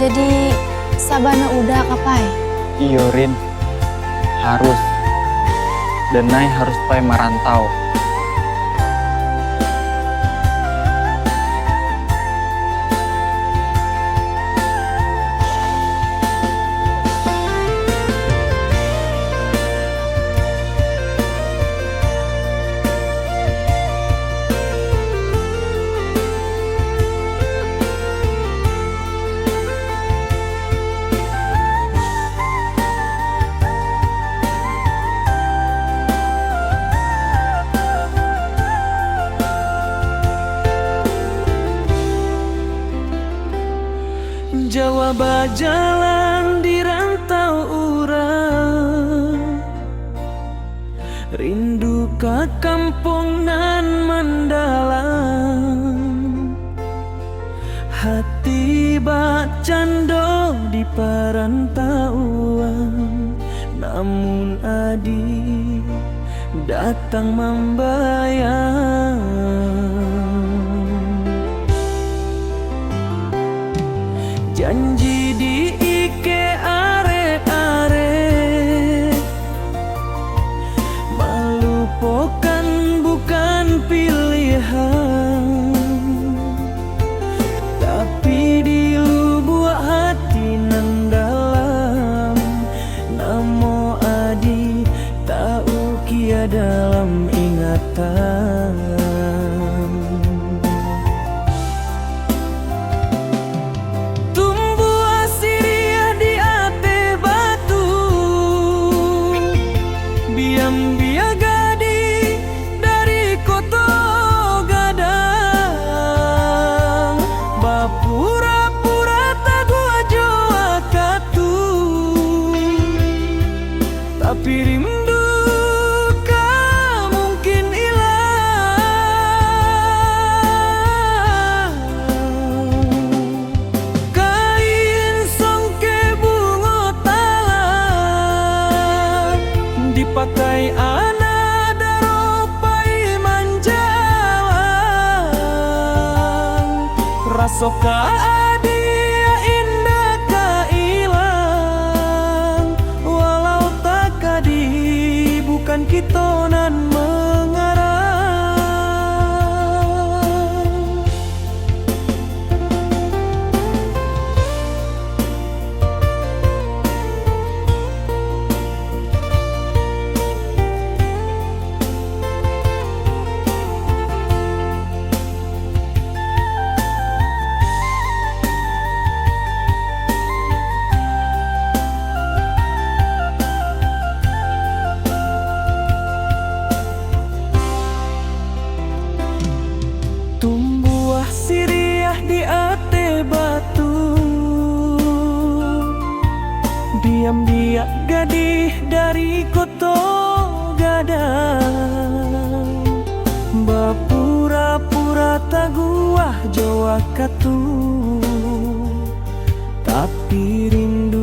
Jadi sabana udah kapai? Iyo Rin, harus. Denai harus pai merantau. Jawa bajalan di rantau urang, rindu ka kampung nan mendalam. Hati bak cando di perantauan, namun adi datang membayang. Janji di ike are-are, melupakan bukan pilihan, tapi di lubuk hati nan dalam, namo adi tahu kia dalam ingatan. Tapi rindu kau mungkin hilang. Kain songke bunga talang dipakai anak daropai manjawang. Rasoka adia indah kailang, walau tak kadi bukan kita nan mengarang. Tumbuh siriah di ate batu, diam-diam gadih dari kota gadang. Bapura-pura taguah jawa katu, tapi rindu